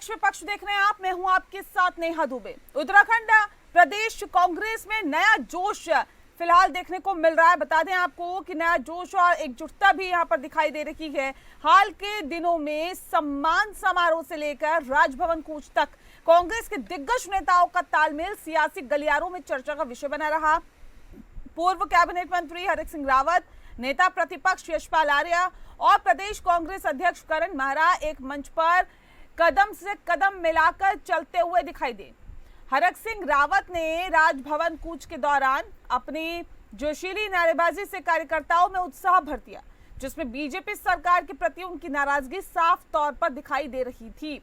पक्ष विपक्ष देख रहे हैं आप, मैं हूं आपके साथ नेहा दुबे। उत्तराखंड प्रदेश कांग्रेस में नया जोश फिलहाल देखने को मिल रहा है। बता दें आपको कि नया जोश और एकजुटता भी यहां पर दिखाई दे रही है। हाल के दिनों में सम्मान समारोह से लेकर राजभवन कूच तक कांग्रेस के दिग्गज नेताओं का तालमेल सियासी गलियारों में चर्चा का विषय बना रहा। पूर्व कैबिनेट मंत्री हरक सिंह रावत, नेता प्रतिपक्ष यशपाल आर्य और प्रदेश कांग्रेस अध्यक्ष करण मेहरा एक मंच पर कदम से कदम मिलाकर चलते हुए दिखाई दे। हरक सिंह रावत ने राजभवन कूच के दौरान अपनी जोशीली नारेबाजी से कार्यकर्ताओं में उत्साह भर दिया, जिसमें बीजेपी सरकार के प्रति उनकी नाराजगी साफ तौर पर दिखाई दे रही थी।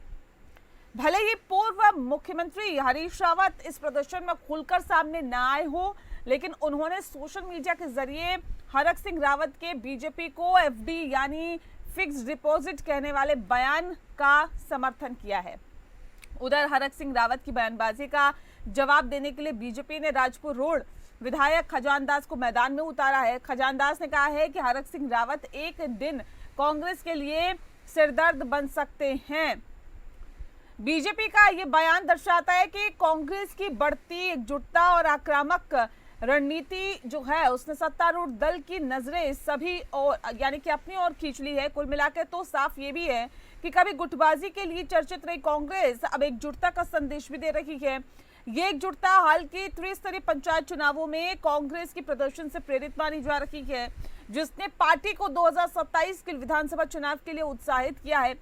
भले ही पूर्व मुख्यमंत्री हरीश रावत इस प्रदर्शन में खुलकर सामने न आए हो, लेकिन उन्होंने सोशल मीडिया के जरिए हरक सिंह रावत के बीजेपी को एफडी यानी फिक्स डिपॉजिट कहने वाले बयान का समर्थन किया है। उधर हरक सिंह रावत की बयानबाजी का जवाब देने के लिए बीजेपी ने राजपुर रोड विधायक खजान दास को मैदान में उतारा है। खजान दास ने कहा है कि हरक सिंह रावत एक दिन कांग्रेस के लिए सिरदर्द बन सकते हैं। बीजेपी का ये बयान दर्शाता है कि कांग्रेस की बढ़ती एकजुटता और आक्रामक रणनीति जो है उसने सत्तारूढ़ दल की नजरें सभी और यानी कि अपनी ओर खींच ली है। कुल मिलाकर तो साफ ये भी है कि कभी गुटबाजी के लिए चर्चित रही कांग्रेस अब एकजुटता का संदेश भी दे रही है। ये एकजुटता हाल के त्रिस्तरीय पंचायत चुनावों में कांग्रेस की प्रदर्शन से प्रेरित मानी जा रही है, जिसने पार्टी को 2027 के विधानसभा चुनाव के लिए उत्साहित किया है।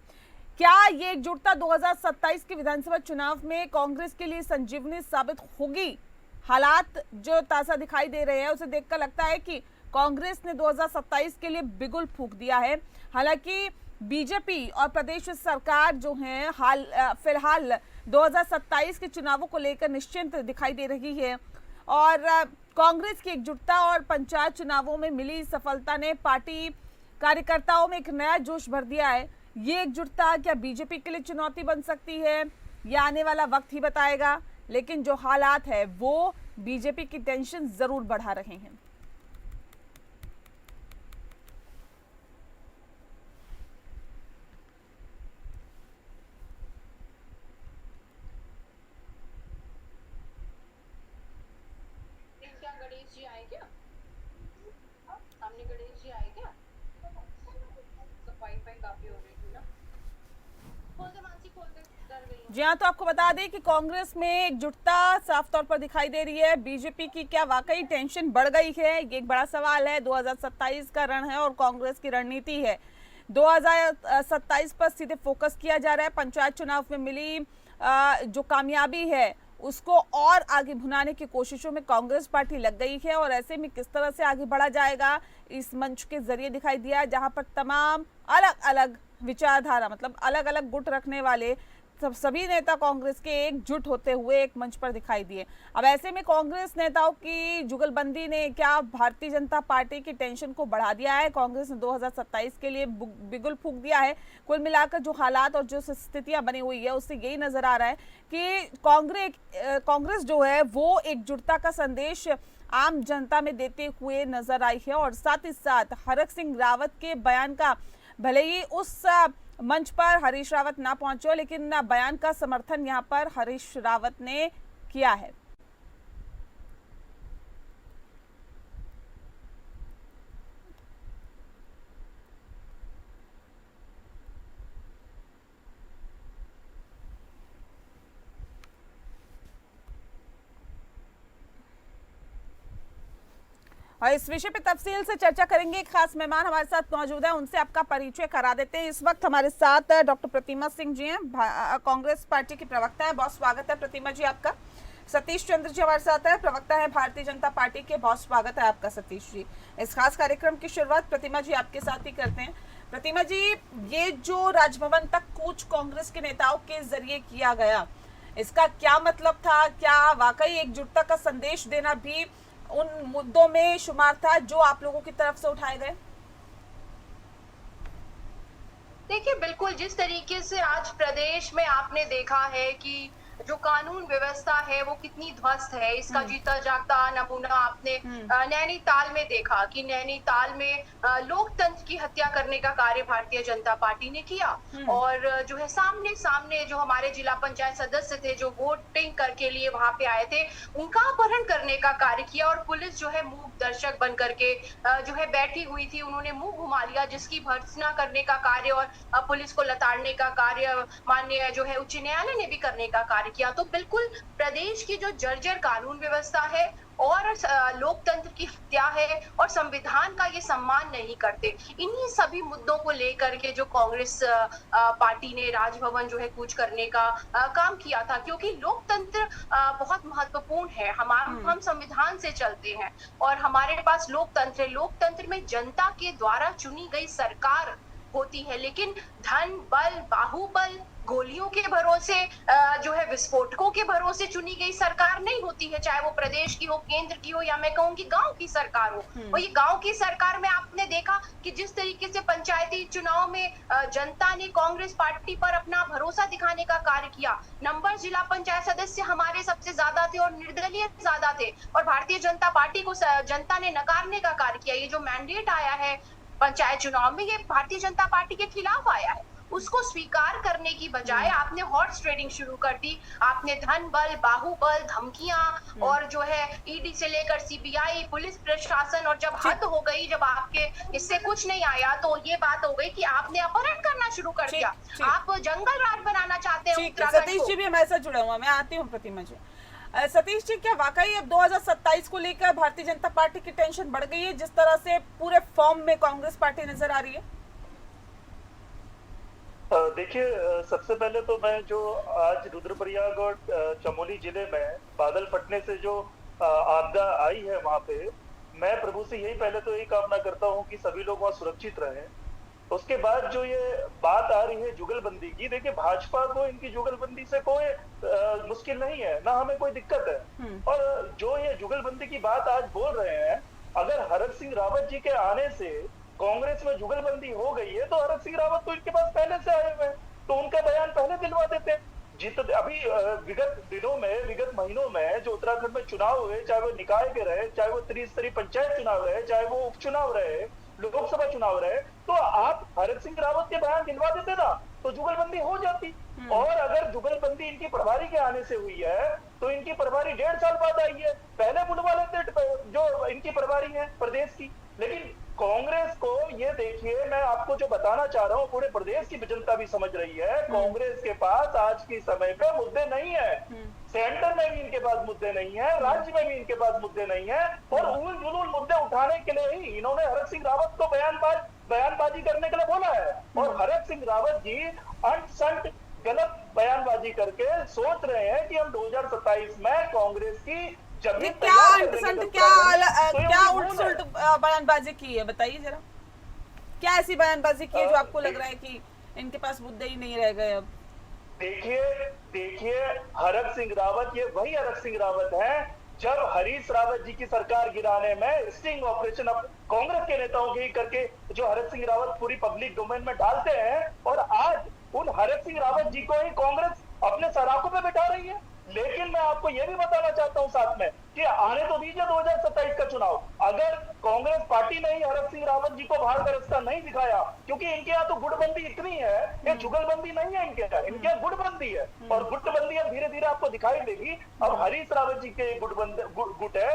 क्या ये एकजुटता 2027 के विधानसभा चुनाव में कांग्रेस के लिए संजीवनी साबित होगी? हालात जो ताजा दिखाई दे रहे हैं उसे देखकर लगता है कि कांग्रेस ने 2027 के लिए बिगुल फूंक दिया है। हालांकि बीजेपी और प्रदेश सरकार जो है फिलहाल 2027 के चुनावों को लेकर निश्चिंत दिखाई दे रही है और कांग्रेस की एकजुटता और पंचायत चुनावों में मिली सफलता ने पार्टी कार्यकर्ताओं में एक नया जोश भर दिया है। ये एकजुटता क्या बीजेपी के लिए चुनौती बन सकती है, यह आने वाला वक्त ही बताएगा, लेकिन जो हालात है वो बीजेपी की टेंशन जरूर बढ़ा रहे हैं। क्या गणेश जी आए क्या? सामने गणेश जी आए क्या? सफाई काफी हो रही थी ना। खोल दे मानसी, खोल दे, डर गई हूं। जी हाँ, तो आपको बता दें कि कांग्रेस में एकजुटता साफ तौर पर दिखाई दे रही है। बीजेपी की क्या वाकई टेंशन बढ़ गई है, ये एक बड़ा सवाल है। 2027 का रण है और कांग्रेस की रणनीति है 2027 पर सीधे फोकस किया जा रहा है। पंचायत चुनाव में मिली जो कामयाबी है उसको और आगे भुनाने की कोशिशों में कांग्रेस पार्टी लग गई है और ऐसे में किस तरह से आगे बढ़ा जाएगा इस मंच के जरिए दिखाई दिया, जहां पर तमाम अलग अलग विचारधारा मतलब अलग अलग गुट रखने वाले सभी नेता कांग्रेस के एकजुट होते हुए एक मंच पर दिखाई दिए। अब ऐसे में कांग्रेस नेताओं की जुगलबंदी ने क्या भारतीय जनता पार्टी की टेंशन को बढ़ा दिया है? कांग्रेस ने 2027 के लिए बिगुल फूंक दिया है। कुल मिलाकर जो हालात और जो स्थितियां बनी हुई है उससे यही नजर आ रहा है कि कांग्रेस जो है वो एकजुटता का संदेश आम जनता में देते हुए नजर आई है और साथ ही साथ हरक सिंह रावत के बयान का भले ही उस मंच पर हरीश रावत ना पहुंचे, लेकिन बयान का समर्थन यहां पर हरीश रावत ने किया है। और इस विषय पे तफसील से चर्चा करेंगे। एक खास मेहमान हमारे साथ मौजूद है, उनसे आपका परिचय करा देते हैं। इस वक्त हमारे साथ डॉक्टर प्रतिमा सिंह जी हैं, कांग्रेस पार्टी की प्रवक्ता है। बहुत स्वागत है प्रतिमा जी आपका। सतीश चंद्र जी हमारे साथ है, प्रवक्ता है भारतीय जनता पार्टी के। बहुत स्वागत है आपका सतीश जी। इस खास कार्यक्रम की शुरुआत प्रतिमा जी आपके साथ ही करते हैं। प्रतिमा जी, ये जो राजभवन तक कूच कांग्रेस के नेताओं के जरिए किया गया, इसका क्या मतलब था? क्या वाकई एकजुटता का संदेश देना भी उन मुद्दों में शुमार था जो आप लोगों की तरफ से उठाए गए? देखिए, बिल्कुल जिस तरीके से आज प्रदेश में आपने देखा है कि जो कानून व्यवस्था है वो कितनी ध्वस्त है, इसका जीता जागता नमूना आपने नैनीताल में देखा कि नैनीताल में लोकतंत्र की हत्या करने का कार्य भारतीय जनता पार्टी ने किया। और जो है सामने सामने जो हमारे जिला पंचायत सदस्य थे जो वोटिंग करके लिए वहां पे आए थे, उनका अपहरण करने का कार्य किया और पुलिस जो है मूक दर्शक बन करके जो है बैठी हुई थी, उन्होंने मुंह घुमा लिया, जिसकी भर्त्सना करने का कार्य और पुलिस को लताड़ने का कार्य माननीय जो है उच्च न्यायालय ने भी करने का कार्य किया। तो बिल्कुल प्रदेश की जो जर्जर कानून व्यवस्था है और लोकतंत्र की हत्या है और संविधान का ये सम्मान नहीं करते, इन्हीं सभी मुद्दों को लेकर के जो कांग्रेस पार्टी ने राजभवन जो है कूच करने का काम किया था। क्योंकि लोकतंत्र बहुत महत्वपूर्ण है, हम संविधान से चलते हैं और हमारे पास लोकतंत्र है। लोकतंत्र में जनता के द्वारा चुनी गई सरकार होती है, लेकिन धन बल बाहुबल गोलियों के भरोसे जो है विस्फोटकों के भरोसे चुनी गई सरकार नहीं होती है, चाहे वो प्रदेश की हो, केंद्र की हो, या मैं कहूँ कि गांव की सरकार हो। और ये गांव की सरकार में आपने देखा कि जिस तरीके से पंचायती चुनाव में जनता ने कांग्रेस पार्टी पर अपना भरोसा दिखाने का कार्य किया, नंबर जिला पंचायत सदस्य हमारे सबसे ज्यादा थे और निर्दलीय ज्यादा थे, और भारतीय जनता पार्टी को जनता ने नकारने का कार्य किया। ये जो मैंडेट आया है पंचायत चुनाव में, ये भारतीय जनता पार्टी के खिलाफ आया है, उसको स्वीकार करने की बजाय आपने हॉर्स ट्रेडिंग शुरू कर दी। आपने धन बल बाहुबल धमकियां और जो है ईडी से लेकर सीबीआई पुलिस प्रशासन, और जब हद हो गई, जब आपके इससे कुछ नहीं आया, तो ये बात हो गई कि आपने अपहरण करना शुरू कर दिया। आप जंगल राज बनाना चाहते हैं उत्तराखंड सतीश जी भी हमारे साथ जुड़े हुए, मैं आती हूँ प्रतिमा जी। सतीश जी, क्या वाकई अब 2027 को लेकर भारतीय जनता पार्टी की टेंशन बढ़ गई है, जिस तरह से पूरे फॉर्म में कांग्रेस पार्टी नजर आ रही है? देखिए, सबसे पहले तो मैं जो आज रुद्रप्रयाग और चमोली जिले में बादल फटने से जो आपदा आई है वहां पे, मैं प्रभु से यही पहले तो यही कामना करता हूं कि सभी लोग वहां सुरक्षित रहें। उसके बाद जो ये बात आ रही है जुगलबंदी की, देखिए भाजपा को इनकी जुगलबंदी से कोई मुश्किल नहीं है, ना हमें कोई दिक्कत है। और जो ये जुगलबंदी की बात आज बोल रहे हैं, अगर हरक सिंह रावत जी के आने से कांग्रेस में जुगलबंदी हो गई है, तो हरक सिंह रावत तो इनके पास पहले से आए हुए हैं, तो उनका बयान पहले दिलवा देते। अभी विगत दिनों में, विगत महीनों में जो उत्तराखंड में चुनाव हुए, चाहे वो निकाय के रहे, चाहे वो त्रिस्तरीय पंचायत चुनाव रहे, चाहे वो उपचुनाव रहे, लोकसभा चुनाव रहे, तो आप हरक सिंह रावत के बयान दिलवा देते ना, तो जुगलबंदी हो जाती। और अगर जुगलबंदी इनकी प्रभारी के आने से हुई है, तो इनकी प्रभारी 1.5 साल बाद आई है, पहले बुलवा लेते जो इनकी प्रभारी है प्रदेश की। लेकिन कांग्रेस को ये देखिए, मैं आपको जो बताना चाह रहा हूँ, पूरे प्रदेश की जनता भी समझ रही है, कांग्रेस के पास आज के समय पे मुद्दे नहीं है, सेंटर में भी इनके पास मुद्दे नहीं है, राज्य में भी इनके पास मुद्दे नहीं है, और उन जुनून मुद्दे उठाने के लिए ही इन्होंने हरक सिंह रावत को बयानबाजी करने के लिए बोला है। और हरक सिंह रावत जी अंट संट गलत बयानबाजी करके सोच रहे हैं कि हम 2027 में कांग्रेस की क्या उल्ट-सुल्ट बयानबाजी की है, बताइए जरा, क्या ऐसी बयानबाजी की है जो आपको लग रहा है कि इनके पास मुद्दे ही नहीं रह गए अब? देखिए हरक सिंह रावत, ये वही हरक सिंह रावत है जब हरीश रावत जी की सरकार गिराने में स्टिंग ऑपरेशन अब कांग्रेस के नेताओं के ही करके जो हरक सिंह रावत पूरी पब्लिक डोमेन में डालते हैं, और आज उन हरक सिंह रावत जी को ही कांग्रेस अपने सराखों पे बिठा रही है। लेकिन मैं आपको यह भी बताना चाहता हूं साथ में कि आने तो दीजिए 2027 का चुनाव, अगर कांग्रेस पार्टी ने ही हरक सिंह रावत जी को बाहर का रास्ता नहीं दिखाया, क्योंकि इनके यहाँ तो गुटबंदी इतनी है, ये जुगलबंदी नहीं है इनके यहाँ गुटबंदी है, और गुटबंदी अब धीरे धीरे आपको दिखाई देगी। अब हरीश रावत जी के गुट है,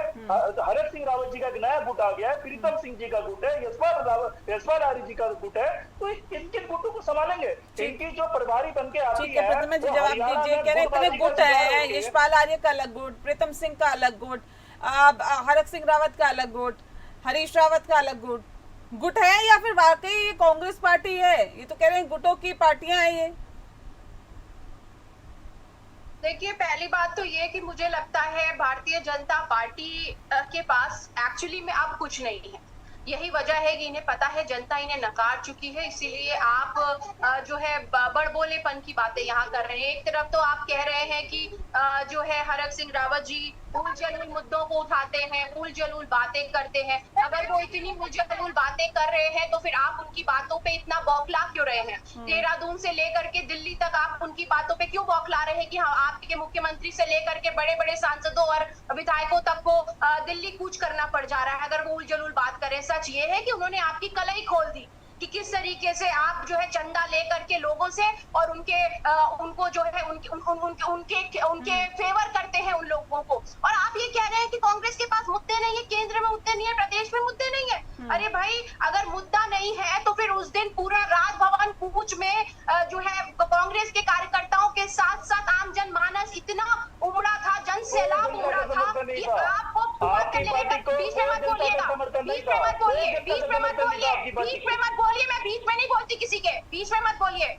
हरक सिंह रावत जी का एक नया गुट आ गया है, प्रीतम सिंह जी का गुट है, यशपाल आर्य जी का गुट है, तो इनके गुटों को संभालेंगे। इनकी जो प्रभारी बन के आती है, जवाब दीजिए, कह रहे इतने गुट है, यशपाल आर्य का अलग गुट, प्रीतम सिंह का अलग गुट, हरक सिंह रावत का अलग गुट, हरीश रावत का अलग गुट है, या फिर वाकई ये कांग्रेस पार्टी है? ये तो कह रहे हैं गुटों की पार्टियां हैं ये। देखिए, पहली बात तो ये कि मुझे लगता है भारतीय जनता पार्टी के पास एक्चुअली में अब कुछ नहीं है, यही वजह है कि इन्हें पता है जनता इन्हें नकार चुकी है, इसीलिए आप जो है बड़बोलेपन की बातें यहाँ कर रहे हैं। एक तरफ तो आप कह रहे हैं कि जो है हरक सिंह रावत जी उल जलूल मुद्दों को उठाते हैं, उल जलूल बातें करते हैं। अगर वो इतनी उल जलूल बातें कर रहे हैं तो फिर आप उनकी बातों पे इतना बौखला क्यों रहे हैं? देहरादून से लेकर के दिल्ली तक आप उनकी बातों पे क्यों बौखला रहे हैं कि हाँ, आपके मुख्यमंत्री से लेकर के बड़े बड़े सांसदों और विधायकों तक को दिल्ली कूच करना पड़ जा रहा है अगर वो उल जलूल बात करें। सच ये है कि उन्होंने आपकी कलई खोल दी कि किस तरीके से आप जो है चंदा लेकर के लोगों से और उनको जो है उनके फेवर करते हैं उन लोगों को। और आप ये कह रहे हैं कि कांग्रेस के पास मुद्दे नहीं है, केंद्र में मुद्दे नहीं है, प्रदेश में मुद्दे नहीं है। अरे भाई, अगर मुद्दा नहीं है तो फिर उस दिन पूरा राजभवन कूच में जो है कांग्रेस के कार्यकर्ताओं के साथ साथ आम जनमानस इतना उमड़ा था, जन सैलाब उमड़ा था कि आपको बीच में मत बोलिएगा, बीच में मत बोलिए, बीच में मत बोलिए, बीच में मत बोलिए, मैं बीच में नहीं बोलती किसी के, बीच में मत बोलिए।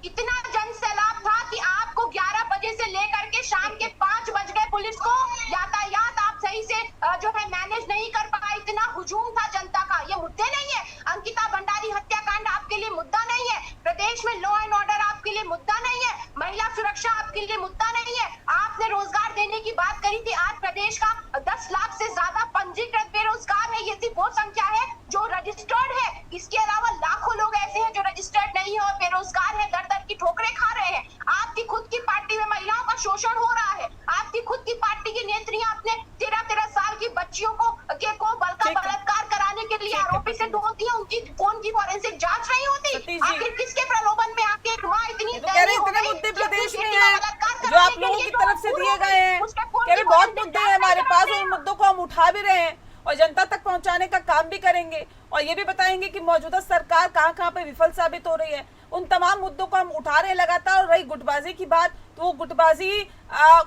इतना जन सैलाब था कि आपको 11 बजे से लेकर के शाम के 5 बज गए, पुलिस को यातायात आप सही से जो है मैनेज नहीं कर पाए, इतना हुजूम था जनता का। ये मुद्दे नहीं है। अंकिता भंडारी हत्याकांड आपके लिए मुद्दा नहीं है, प्रदेश में लॉ एंड ऑर्डर आपके लिए मुद्दा नहीं है, महिला सुरक्षा आपके लिए मुद्दा नहीं है। आपने रोजगार देने की बात करी थी, आज प्रदेश का 10 लाख से ज्यादा पंजीकृत बेरोजगार है, ये सिर्फ वो संख्या है जो रजिस्टर्ड है। इसके अलावा लाखों लोग ऐसे हैं जो रजिस्टर्ड नहीं है और बेरोजगार है, दर दर की ठोकरें खा रहे हैं। आपकी खुद की पार्टी में महिलाओं का शोषण हो रहा है, आपकी खुद की पार्टी की नेत्रियां अपने 13-13 साल की बच्चियों को बलात्कार कराने के लिए आरोपी से ढूंढती है, उनकी फोन की फॉरेंसिक जांच नहीं होती। आखिर किसके प्रलोभन में आके एक माँ इतनी इतने मुद्दे प्रदेश में हैं जो आप लोगों की तरफ से दिए गए हैं, कह रहे बहुत मुद्दे हैं हमारे पास, उन मुद्दों को हम उठा भी रहे हैं और जनता तक पहुंचाने का काम भी करेंगे और ये भी बताएंगे कि मौजूदा सरकार कहां कहां पे विफल साबित हो रही है। उन तमाम मुद्दों को हम उठा रहे हैं लगातार। और रही गुटबाजी की बात, तो वो गुटबाजी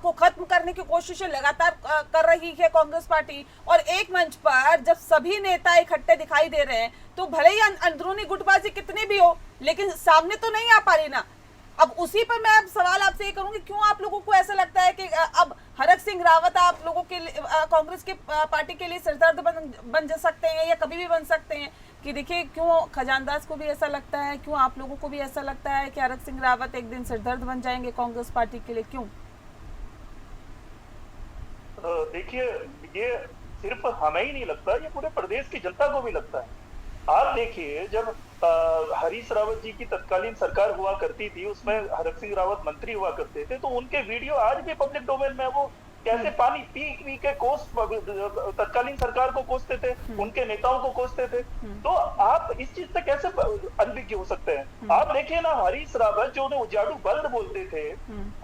को खत्म करने की कोशिशें लगातार कर रही है कांग्रेस पार्टी। और एक मंच पर जब सभी नेता इकट्ठे दिखाई दे रहे हैं तो भले ही अंदरूनी गुटबाजी कितनी भी हो, लेकिन सामने तो नहीं आ पा रही ना। अब उसी पर मैं अब सवाल आपसे ये करूंगी, क्यों आप लोगों को ऐसा लगता है कि अब हरक सिंह रावत आप लोगों के कांग्रेस के पार्टी के लिए सिरदर्द बन जा सकते हैं या कभी भी बन सकते हैं? कि देखिए, क्यों खजानदास को भी ऐसा लगता है, क्यों आप लोगों को भी ऐसा लगता है कि हरक सिंह रावत एक दिन सिरदर्द बन जाएंगे कांग्रेस पार्टी के लिए, क्यों? देखिए, ये सिर्फ हमें ही नहीं लगता, ये पूरे प्रदेश की जनता को भी लगता है। आप देखिए, जब हरीश रावत जी की तत्कालीन सरकार हुआ करती थी, उसमें हरक सिंह रावत मंत्री हुआ करते थे, तो उनके वीडियो आज भी पब्लिक डोमेन में, वो कैसे पानी पी पी के तत्कालीन सरकार को कोसते थे, उनके नेताओं को कोसते थे। तो आप इस चीज से कैसे अनभिज्ञ हो सकते हैं? आप देखिए ना, हरीश रावत जो उन्हें उजाड़ू बल्द बोलते थे,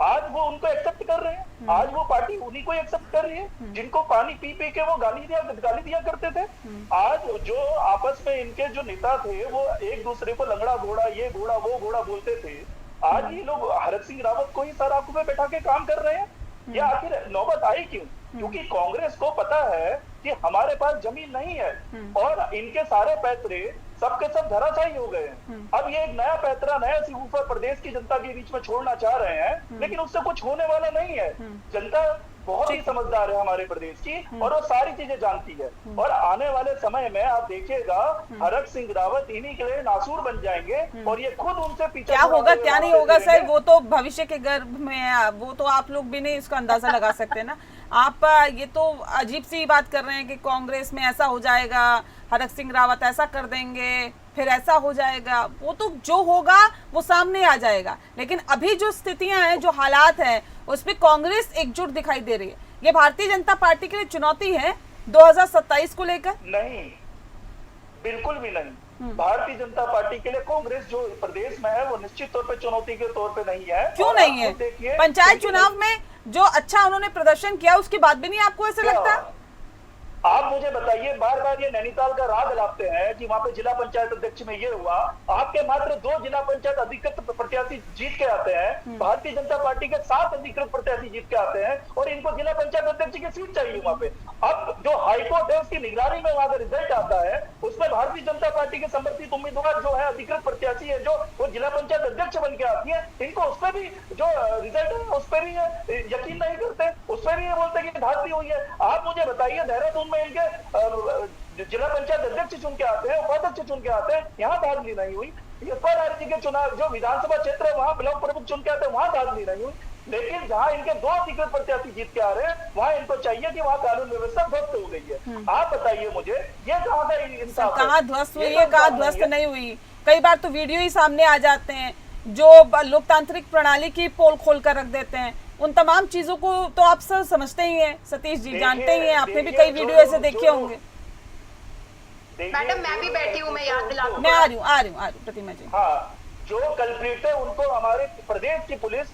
आज वो उनको एक्सेप्ट कर रहे हैं, आज वो पार्टी उन्हीं को एक्सेप्ट कर रही है जिनको पानी पी पी के वो गाली दिया करते थे। आज जो आपस में इनके जो नेता थे वो एक दूसरे को लंगड़ा घोड़ा, ये घोड़ा, वो घोड़ा बोलते थे, आज ये लोग हरक सिंह रावत को ही सर आंखों में बैठा के काम कर रहे हैं। ये आखिर नौबत आई क्यों? क्योंकि कांग्रेस को पता है कि हमारे पास जमीन नहीं है और इनके सारे पैतरे सबके सब धराशायी हो गए हैं। अब ये एक नया पैतरा, नया सिबूफा प्रदेश की जनता के बीच में छोड़ना चाह रहे हैं, लेकिन उससे कुछ होने वाला नहीं है। जनता बहुत ही समझदार है हमारे प्रदेश की और वो सारी चीजें जानती है। और आने वाले समय में आप देखिएगा, हरक सिंह रावत इन्हीं के लिए नासूर बन जाएंगे और ये खुद उनसे पीछे क्या होगा क्या नहीं होगा सर, वो तो भविष्य के गर्भ में है, वो तो आप लोग भी नहीं इसका अंदाजा लगा सकते ना। आप ये तो अजीब सी बात कर रहे हैं कि कांग्रेस में ऐसा हो जाएगा, हरक सिंह रावत ऐसा कर देंगे, फिर ऐसा हो जाएगा। वो तो जो होगा वो सामने आ जाएगा, लेकिन अभी जो स्थितियां हैं, जो हालात हैं, उसमें कांग्रेस एकजुट दिखाई दे रही है। ये भारतीय जनता पार्टी के लिए चुनौती है 2027 को लेकर? नहीं, बिल्कुल भी नहीं। भारतीय जनता पार्टी के लिए कांग्रेस जो प्रदेश में है वो निश्चित तौर पे चुनौती के तौर पे नहीं है। क्यों नहीं है? पंचायत चुनाव में जो अच्छा उन्होंने प्रदर्शन किया उसके बाद भी नहीं आपको ऐसा लगता? आप मुझे बताइए, बार बार ये नैनीताल का राग लाते हैं कि वहाँ पे जिला पंचायत अध्यक्ष में ये हुआ। आपके मात्र 2 जिला पंचायत अधिकृत प्रत्याशी जीत के आते हैं, भारतीय जनता पार्टी के 7 अधिकृत प्रत्याशी जीत के आते हैं और इनको जिला पंचायत अध्यक्ष की सीट चाहिए वहाँ पे। अब जो हाईकोर्ट है उसकी निगरानी में वहाँ का रिजल्ट आता है, उसमें भारतीय जनता पार्टी के समर्थित उम्मीदवार जो है, अधिकृत प्रत्याशी है, जो वो जिला पंचायत अध्यक्ष बन के आती है, इनको उस पर भी जो रिजल्ट है उस पर भी यकीन नहीं करते, उस पर भी ये बोलते कि धांधली हुई है। आप मुझे बताइए, देहरादून में इनके जिला पंचायत अध्यक्ष चुन के आते हैं, उपाध्यक्ष चुन के आते हैं, यहाँ दाखिली नहीं हुई। ये के चुनाव जो विधानसभा क्षेत्र है वहाँ ब्लॉक प्रमुख चुन के आते हैं, वहाँ दाखिली नहीं हुई। लेकिन जहाँ इनके 2 अधिकृत प्रत्याशी जीत के आ रहे हैं, वहाँ इनको चाहिए कि वहाँ कानून व्यवस्था ध्वस्त हो गई है। आप बताइए मुझे, ये कहाँ का इंसाफ है? कहाँ ध्वस्त हुई है, कहाँ ध्वस्त नहीं हुई? कई बार तो वीडियो ही सामने आ जाते हैं जो लोकतांत्रिक प्रणाली की पोल खोल कर रख देते हैं। उन तमाम चीजों को तो आप सब समझते ही हैं, सतीश जी जानते ही हैं, आपने भी कई वीडियो ऐसे देखे होंगे। मैडम मैं भी बैठी हूँ, मैं याद दिला दूं। मैं आ रही हूँ प्रतिमा जी। हाँ, जो कल्प्रिट है उनको हमारे प्रदेश की पुलिस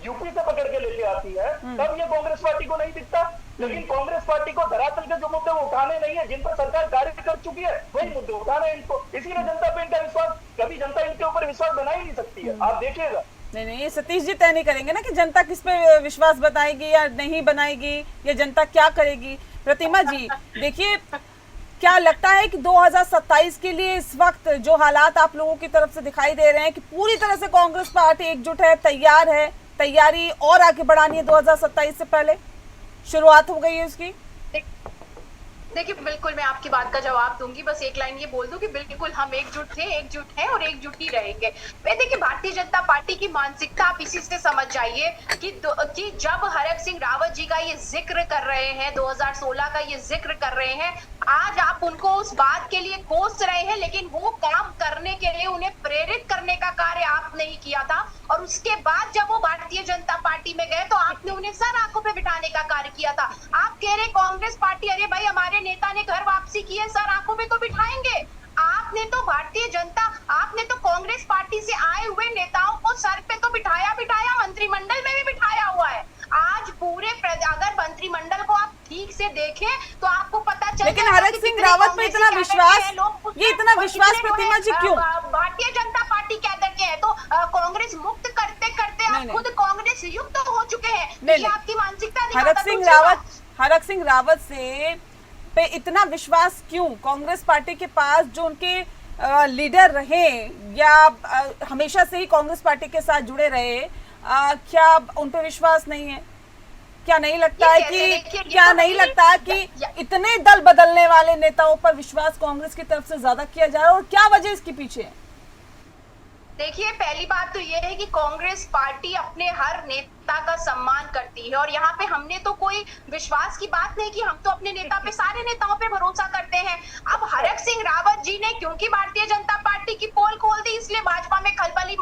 यूपी से पकड़ के लेके आती है, तब ये कांग्रेस पार्टी को नहीं दिखता। लेकिन कांग्रेस पार्टी को धरातल के जो मुद्दे वो उठाने नहीं है, जिन पर सरकार कार्य कर चुकी है, वही मुद्दे उठाने हैं इनको। इसीलिए जनता पे इनका विश्वास, कभी जनता इनके ऊपर विश्वास बना ही नहीं सकती है। आप देखिएगा। नहीं, ये सतीश जी तय नहीं करेंगे ना कि जनता किस पे विश्वास बताएगी या नहीं बनाएगी, या जनता क्या करेगी। प्रतिमा जी देखिए, क्या लगता है कि 2027 के लिए इस वक्त जो हालात आप लोगों की तरफ से दिखाई दे रहे हैं कि पूरी तरह से कांग्रेस पार्टी एकजुट है, तैयार है, तैयारी और आगे बढ़ानी है 2027 से पहले, शुरुआत हो गई है उसकी? देखिए बिल्कुल मैं आपकी बात का जवाब दूंगी, बस एक लाइन ये बोल दूं कि बिल्कुल हम एकजुट थे, एकजुट हैं और एकजुट ही रहेंगे। देखिए भारतीय जनता पार्टी की मानसिकता आप इसी से समझ जाइए कि जब हरक सिंह रावत जी का ये जिक्र कर रहे हैं, 2016 का ये जिक्र कर रहे हैं, आज आप उनको उस बात के लिए कोस रहे हैं, लेकिन वो काम करने के लिए उन्हें प्रेरित करने का कार्य आपने ही किया था। और उसके बाद जब वो भारतीय जनता पार्टी में गए तो आपने उन्हें सर आंखों पे बिठाने का कार्य किया था। आप कह रहे कांग्रेस पार्टी, अरे भाई हमारे नेता ने घर वापसी की है, सर आंखों पे तो बिठाएंगे। आपने तो भारतीय जनता, आपने तो कांग्रेस पार्टी से आए हुए नेताओं को सर पे तो बिठाया, मंत्रिमंडल में भी बिठाया हुआ है। आज पूरे अगर मंत्रिमंडल को आप ठीक से देखें तो आपको पता चल, लेकिन हरक सिंह रावत पे इतना विश्वास, ये इतना विश्वास प्रतिमा जी क्यों? भारतीय जनता पार्टी कैडर के हैं तो कांग्रेस मुक्त करते करते आप खुद कांग्रेस युक्त हो चुके हैं। ये आपकी मानसिकता नहीं। हरक सिंह रावत से पे इतना विश्वास क्यों? कांग्रेस पार्टी के पास जो उनके लीडर रहे या हमेशा से ही कांग्रेस पार्टी के साथ जुड़े रहे, क्या उन पे विश्वास नहीं है? क्या नहीं लगता है कि नहीं लगता कि इतने दल बदलने वाले नेताओं पर विश्वास कांग्रेस की तरफ से ज्यादा किया जा रहा है, और क्या वजह इसके पीछे है? देखिए पहली बात तो ये है कि कांग्रेस पार्टी अपने हर नेता का सम्मान करती है, और यहाँ पे हमने तो कोई विश्वास की बात नहीं की, हम तो अपने नेता पे, सारे नेताओं पे भरोसा करते हैं। अब हरक सिंह रावत जी ने क्योंकि भारतीय जनता पार्टी की पोल खोल दी, इसलिए भाजपा में खलबली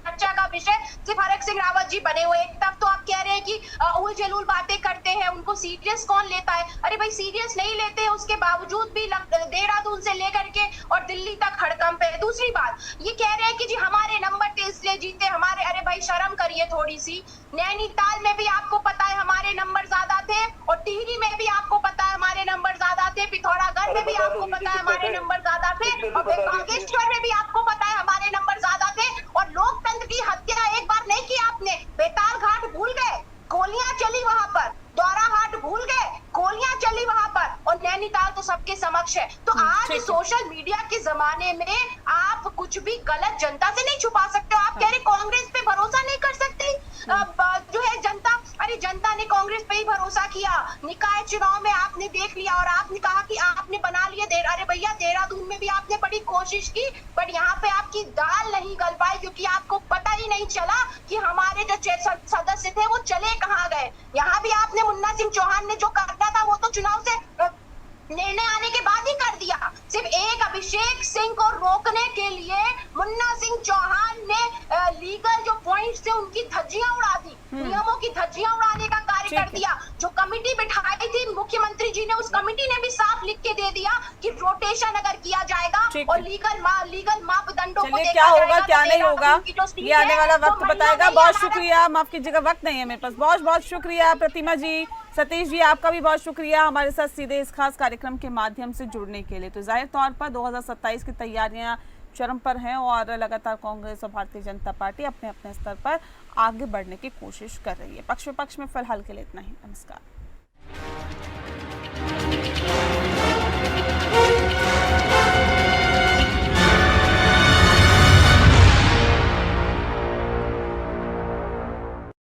चर्चा का विषय सिर्फ हरक सिंह रावत जी बने हुए। एक तरफ तो आप कह रहे हैं कि उल जलूल बातें करते हैं, उनको सीरियस कौन लेता है? अरे भाई सीरियस नहीं लेते हैं, उसके बावजूद भी देहरादून से लेकर के और दिल्ली तक हड़कंप है। दूसरी बात ये कह रहे हैं कि जी हमारे नंबर थे इसलिए जीते हमारे, अरे भाई शर्म करिए थोड़ी सी। नैनीताल में भी आपको पता है हमारे नंबर ज्यादा थे, और टिहरी में भी आपको पता है हमारे नंबर ज्यादा थे, पिथौरागढ़ में भी आपको पता है हमारे नंबर ज्यादा थे, और बागेश्वर में भी आपको पता है हमारे नंबर ज्यादा थे। और लोकतंत्र की हत्या एक बार नहीं की आपने। बेताल घाट भूल गए, गोलियां चली वहां पर, दौराहाट भूल गए, गोलियां चली वहां पर, और नैनीताल तो सबके समक्ष है। तो आज सोशल मीडिया के जमाने में आप कुछ भी गलत जनता से नहीं छुपा सकते हो। आप कह रहे कांग्रेस पे भरोसा नहीं कर सकती, जो है जनता, अरे जनता ने कांग्रेस पे ही भरोसा किया। निकाय चुनाव में आपने देख लिया और आपने कहा कि आपने बना लिए अरे भैया देहरादून में भी आपने बड़ी कोशिश की, बट यहाँ पे आपकी दाल नहीं गल पाई, क्योंकि आपको पता ही नहीं चला कि हमारे जो सदस्य थे वो चले कहाँ गए। यहाँ भी आपने मुन्ना सिंह चौहान ने जो करना था वो तो चुनाव से निर्णय आने के बाद ही कर दिया। सिर्फ एक अभिषेक सिंह को रोकने के लिए मुन्ना सिंह चौहान ने लीगल जो पॉइंट्स थे उनकी धज्जियां उड़ा दी, नियमों की धज्जियां उड़ाने का कार्य कर दिया। जो कमिटी बिठाई थी मुख्यमंत्री जी ने, उस कमिटी ने भी साफ लिख के दे दिया कि रोटेशन अगर किया जाएगा और लीगल मापदंडों को क्या होगा क्या नहीं होगा ये आने वाला वक्त बताएगा। बहुत शुक्रिया, माफ कीजिएगा वक्त नहीं है मेरे पास। बहुत बहुत शुक्रिया प्रतिमा जी, सतीश जी आपका भी बहुत शुक्रिया हमारे साथ सीधे इस खास कार्यक्रम के माध्यम से जुड़ने के लिए। तो जाहिर तौर पर 2027 की तैयारियां चरम पर हैं और लगातार कांग्रेस और भारतीय जनता पार्टी अपने अपने स्तर पर आगे बढ़ने की कोशिश कर रही है। पक्ष विपक्ष में फिलहाल के लिए इतना ही। नमस्कार।